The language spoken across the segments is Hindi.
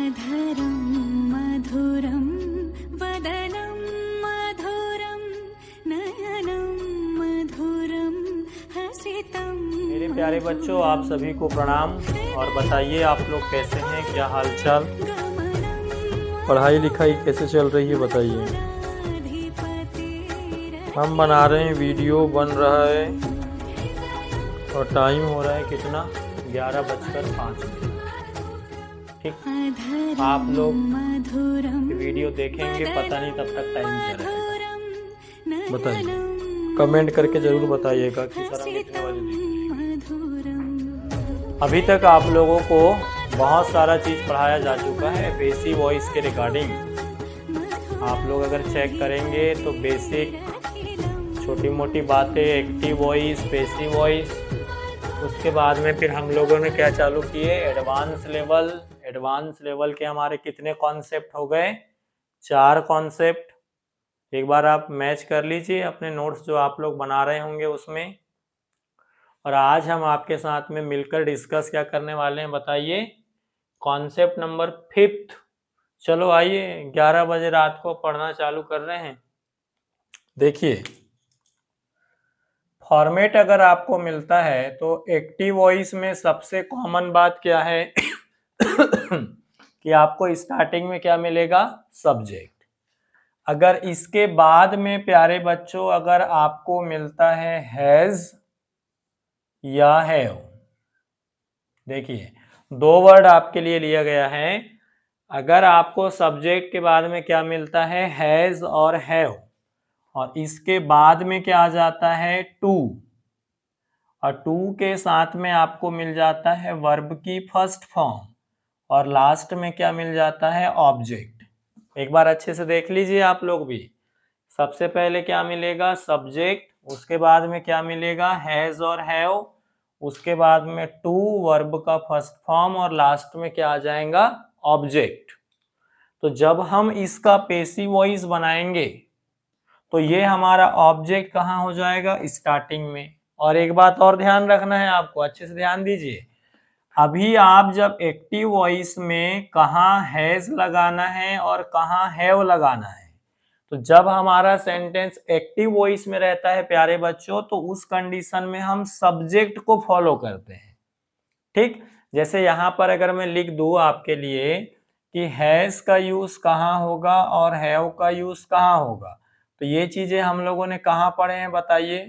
अधरं मधुरं वदनं मधुरं नयनं मधुरं हसितं। मेरे प्यारे बच्चों, आप सभी को प्रणाम। और बताइए आप लोग कैसे हैं, क्या हालचाल, पढ़ाई लिखाई कैसे चल रही है बताइए। हम बना रहे हैं, वीडियो बन रहा है और टाइम हो रहा है कितना, 11:05। ठीक, आप लोग वीडियो देखेंगे, पता नहीं तब तक टाइम क्या रहेगा। बताइए, कमेंट करके जरूर बताइएगा कि सर हम कितने बजे देखेंगे। अभी तक आप लोगों को बहुत सारा चीज़ पढ़ाया जा चुका है बेसिक वॉइस के रिगार्डिंग। आप लोग अगर चेक करेंगे तो बेसिक छोटी मोटी बातें, एक्टिव वॉइस, पैसिव वॉइस, उसके बाद में फिर हम लोगों ने क्या चालू किए, एडवांस लेवल। एडवांस लेवल के हमारे कितने कॉन्सेप्ट हो गए, 4 कॉन्सेप्ट। एक बार आप मैच कर लीजिए अपने नोट्स जो आप लोग बना रहे होंगे उसमें। और आज हम आपके साथ में मिलकर डिस्कस क्या करने वाले हैं बताइए, कॉन्सेप्ट नंबर 5। चलो आइए, 11 बजे रात को पढ़ना चालू कर रहे हैं। देखिए, फॉर्मेट अगर आपको मिलता है तो एक्टिव वॉइस में सबसे कॉमन बात क्या है कि आपको स्टार्टिंग में क्या मिलेगा, सब्जेक्ट। अगर इसके बाद में प्यारे बच्चों अगर आपको मिलता है हैज या हैव, देखिए 2 वर्ड आपके लिए लिया गया है। अगर आपको सब्जेक्ट के बाद में क्या मिलता है, हैज और हैव, और इसके बाद में क्या आ जाता है, टू, और टू के साथ में आपको मिल जाता है वर्ब की फर्स्ट फॉर्म, और लास्ट में क्या मिल जाता है, ऑब्जेक्ट। एक बार अच्छे से देख लीजिए आप लोग भी। सबसे पहले क्या मिलेगा, सब्जेक्ट, उसके बाद में क्या मिलेगा, हैज और हैव, उसके बाद में टू, वर्ब का फर्स्ट फॉर्म, और लास्ट में क्या आ जाएगा, ऑब्जेक्ट। तो जब हम इसका पैसिव वॉइस बनाएंगे तो ये हमारा ऑब्जेक्ट कहाँ हो जाएगा, स्टार्टिंग में। और एक बात और ध्यान रखना है आपको, अच्छे से ध्यान दीजिए। अभी आप जब एक्टिव वॉइस में कहाँ हैज लगाना है और कहाँ हैव लगाना है, तो जब हमारा सेंटेंस एक्टिव वॉइस में रहता है प्यारे बच्चों, तो उस कंडीशन में हम सब्जेक्ट को फॉलो करते हैं। ठीक, जैसे यहां पर अगर मैं लिख दूं आपके लिए कि हैज का यूज कहाँ होगा और हैव का यूज कहाँ होगा, तो ये चीजें हम लोगों ने कहाँ पढ़े हैं बताइए,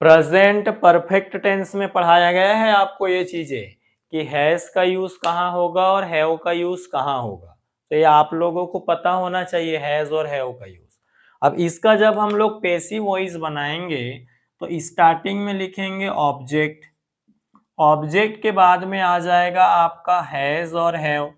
प्रेजेंट परफेक्ट टेंस में पढ़ाया गया है आपको ये चीजें, कि हैज का यूज कहाँ होगा और हैव का यूज कहाँ होगा। तो ये आप लोगों को पता होना चाहिए, हैज और हैव का यूज। अब इसका जब हम लोग पैसिव वॉइस बनाएंगे तो स्टार्टिंग में लिखेंगे ऑब्जेक्ट, ऑब्जेक्ट के बाद में आ जाएगा आपका हैज और हैव।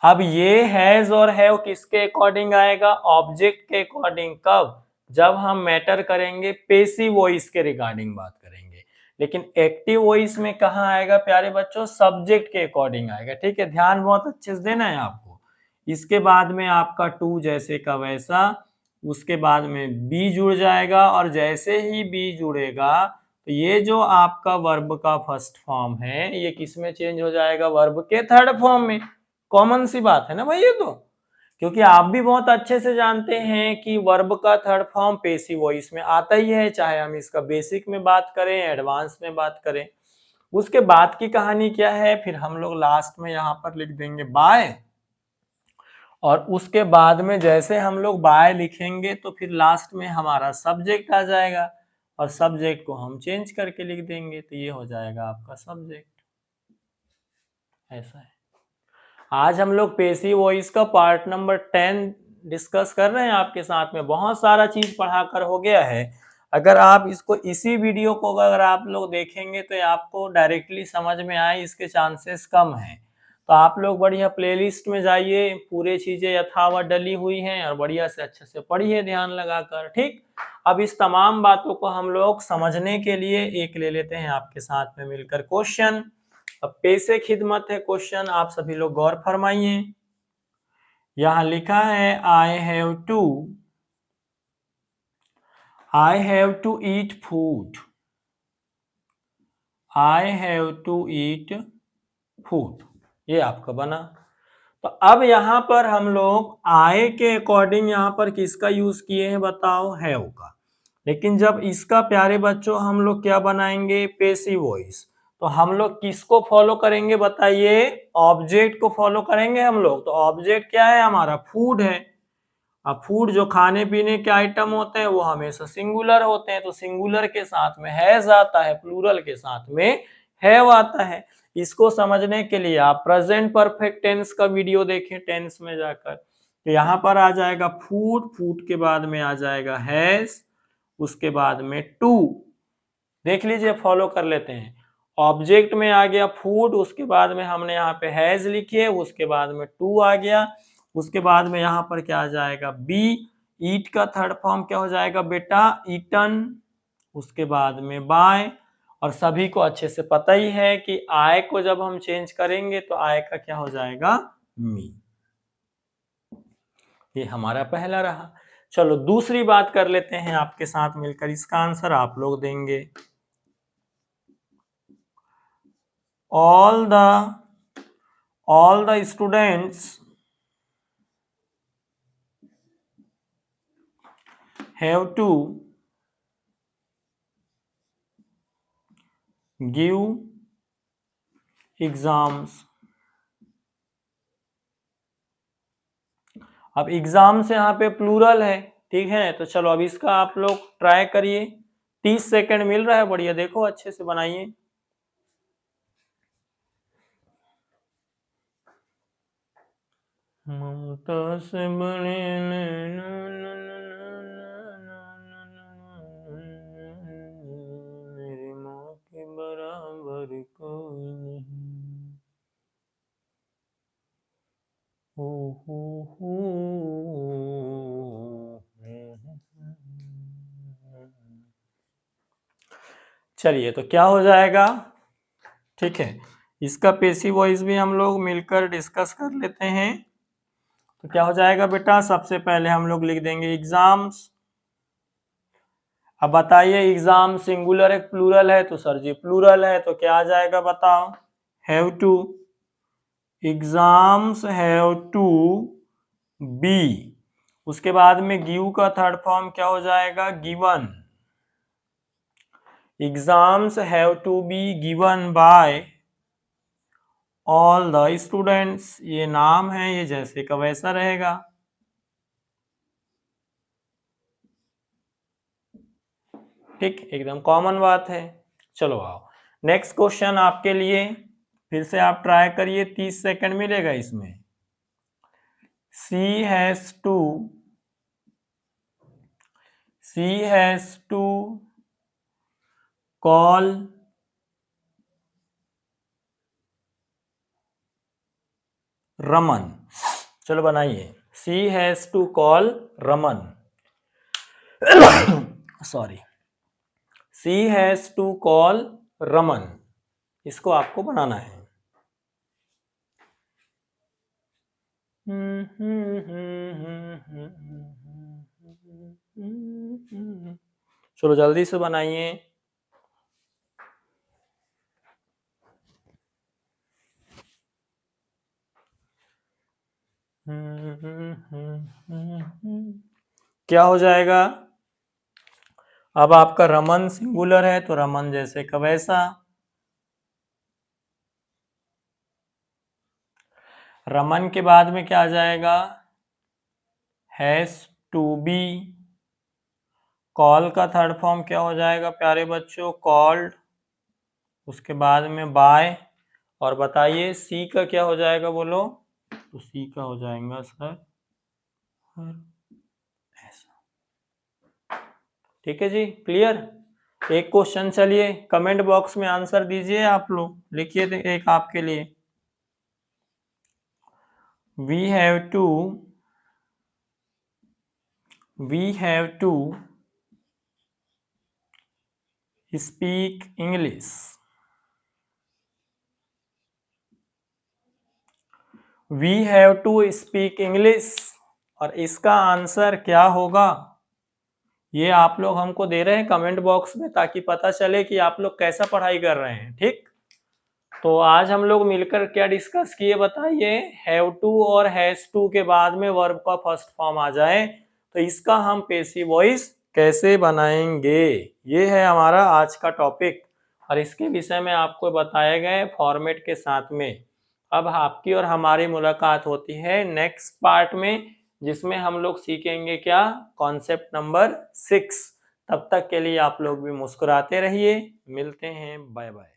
अब ये हैज और हैव किसके अकॉर्डिंग आएगा, ऑब्जेक्ट के अकॉर्डिंग। कब, जब हम मैटर करेंगे पैसिव वॉइस के रिगार्डिंग बात करेंगे। लेकिन एक्टिव वॉइस में कहाँ आएगा प्यारे बच्चों, सब्जेक्ट के अकॉर्डिंग आएगा। ठीक है, ध्यान बहुत अच्छे से देना है आपको। इसके बाद में आपका टू जैसे का वैसा, उसके बाद में बी जुड़ जाएगा, और जैसे ही बी जुड़ेगा तो ये जो आपका वर्ब का फर्स्ट फॉर्म है ये किस में चेंज हो जाएगा, वर्ब के थर्ड फॉर्म में। कॉमन सी बात है ना भाई ये तो, क्योंकि आप भी बहुत अच्छे से जानते हैं कि वर्ब का थर्ड फॉर्म पैसिव वॉइस में आता ही है, चाहे हम इसका बेसिक में बात करें, एडवांस में बात करें। उसके बाद की कहानी क्या है, फिर हम लोग लास्ट में यहाँ पर लिख देंगे बाय, और उसके बाद में जैसे हम लोग बाय लिखेंगे तो फिर लास्ट में हमारा सब्जेक्ट आ जाएगा, और सब्जेक्ट को हम चेंज करके लिख देंगे, तो ये हो जाएगा आपका सब्जेक्ट। ऐसा है। आज हम लोग पैसिव वॉइस का पार्ट नंबर 10 डिस्कस कर रहे हैं आपके साथ में। बहुत सारा चीज पढ़ाकर हो गया है। अगर आप इसको इसी वीडियो को अगर आप लोग देखेंगे तो आपको डायरेक्टली समझ में आए, इसके चांसेस कम हैं। तो आप लोग बढ़िया प्लेलिस्ट में जाइए, पूरे चीजें यथावत डली हुई हैं, और बढ़िया से अच्छे से पढ़िए ध्यान लगाकर। ठीक, अब इस तमाम बातों को हम लोग समझने के लिए एक ले लेते हैं आपके साथ में मिलकर क्वेश्चन। अब पैसे खिदमत है क्वेश्चन, आप सभी लोग गौर फरमाइए। यहां लिखा है I have to eat food. I have to eat food, ये आपका बना। तो अब यहां पर हम लोग आई के अकॉर्डिंग यहां पर किसका यूज किए हैं बताओ, हैव का। लेकिन जब इसका प्यारे बच्चों हम लोग क्या बनाएंगे, पैसिव वॉइस, तो हम लोग किसको फॉलो करेंगे बताइए, ऑब्जेक्ट को फॉलो करेंगे हम लोग। तो ऑब्जेक्ट क्या है हमारा, फूड है। अब फूड जो खाने पीने के आइटम होते हैं वो हमेशा सिंगुलर होते हैं, तो सिंगुलर के साथ में हैज आता है, प्लूरल के साथ में हैव आता है। इसको समझने के लिए आप प्रेजेंट परफेक्ट टेंस का वीडियो देखें टेंस में जाकर। तो यहाँ पर आ जाएगा फूड, फूड के बाद में आ जाएगा हैज, उसके बाद में टू। देख लीजिए, फॉलो कर लेते हैं। ऑब्जेक्ट में आ गया फूड, उसके बाद में हमने यहाँ पे हैज लिखी है, उसके बाद में टू आ गया, उसके बाद में यहाँ पर क्या आ जाएगा, बी। ईट का थर्ड फॉर्म क्या हो जाएगा बेटा, ईटन। उसके बाद में बाय। और सभी को अच्छे से पता ही है कि आय को जब हम चेंज करेंगे तो आय का क्या हो जाएगा, मी। ये हमारा पहला रहा। चलो दूसरी बात कर लेते हैं आपके साथ मिलकर, इसका आंसर आप लोग देंगे। all the students have to give exams. अब एग्जाम्स यहाँ पे प्लूरल है, ठीक है। तो चलो अब इसका आप लोग ट्राई करिए, 30 सेकंड मिल रहा है, बढ़िया देखो अच्छे से बनाइए। ममता से बने मेरी माँ के बराबर कोई नहीं। हो। चलिए तो क्या हो जाएगा, ठीक है। इसका पेसिव वॉइस भी हम लोग मिलकर डिस्कस कर लेते हैं। तो क्या हो जाएगा बेटा, सबसे पहले हम लोग लिख देंगे एग्जाम्स। अब बताइए एग्जाम सिंगुलर है प्लूरल है, तो सर जी प्लूरल है, तो क्या आ जाएगा बताओ, have to. Exams have to be. उसके बाद में गिव का थर्ड फॉर्म क्या हो जाएगा, given. Exams have to be given by all the students. ये नाम है, ये जैसे का वैसा रहेगा। ठीक, एकदम कॉमन बात है। चलो आओ नेक्स्ट क्वेश्चन आपके लिए, फिर से आप ट्राई करिए, 30 सेकंड मिलेगा इसमें। She has to call Raman. चलो बनाइए, she has to call Raman. Sorry, she has to call Raman. इसको आपको बनाना है। चलो जल्दी से बनाइए। क्या हो जाएगा, अब आपका रमन सिंगुलर है तो रमन जैसे का वैसा। रमन के बाद में क्या आ जाएगा, हैज टू बी। कॉल का थर्ड फॉर्म क्या हो जाएगा प्यारे बच्चों, कॉल्ड। उसके बाद में बाय। और बताइए सी का क्या हो जाएगा बोलो, तो सी का हो जाएगा सर ऐसा। ठीक है जी, क्लियर। एक क्वेश्चन, चलिए कमेंट बॉक्स में आंसर दीजिए, आप लोग लिखिए एक आपके लिए। we have to speak English। we have to speak English। और इसका आंसर क्या होगा, ये आप लोग हमको दे रहे हैं कमेंट बॉक्स में, ताकि पता चले कि आप लोग कैसा पढ़ाई कर रहे हैं। ठीक, तो आज हम लोग मिलकर क्या डिस्कस किए बताइए। हैव टू और हैज टू के बाद में वर्ब का फर्स्ट फॉर्म आ जाए तो इसका हम पैसिव वॉइस कैसे बनाएंगे, ये है हमारा आज का टॉपिक, और इसके विषय में आपको बताए गए फॉर्मेट के साथ में। अब आपकी और हमारी मुलाकात होती है नेक्स्ट पार्ट में, जिसमें हम लोग सीखेंगे क्या, कॉन्सेप्ट नंबर 6। तब तक के लिए आप लोग भी मुस्कुराते रहिए, मिलते हैं, बाय बाय।